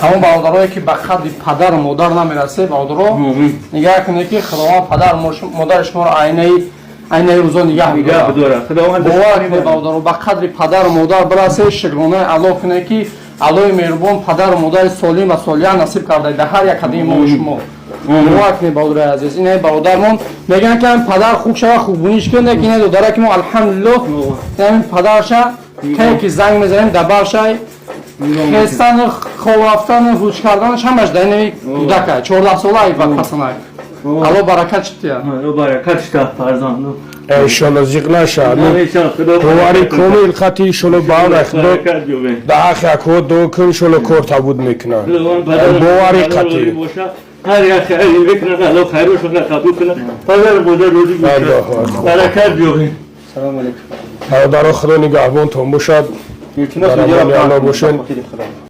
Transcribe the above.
همون برادرایی که به قدر پدر و مادر نمیرسه برادرها نگاه کنید که خداوند پدر مادر شما رو عینه روزا نگاه می‌داره. باور کنید برادرها به قدر پدر و مادر برسه شکرانه الله کنه که الله مهربان پدر و مادر سالم و صالح نصیب کرده در هر یک قدم ما و شما. باور کنید برادر عزیز این برادرمون میگن که پدر خوب شوه خوبونیش کنه که نه داره که ما الحمدلله همین پدرش که زنگ می‌زنیم دبرشای خستن خواب رفتن روز کردنش همش در این کودکه 14 ساله ای وقت پسنه الله برکت شدیه الله برکت شده فرزند انشالله زیغ نشه باوری کامل خطی ایشالله باورخ ده اخی اکو دو کن شلو کور تبود میکنن باوری خطی هر یک خیلی بکنن الله خیرشون قبول کنه پدر مادر روزی برکت بیاره. سلام علیکم برادر خدا نگهبان تون باشد در امان الله باشین.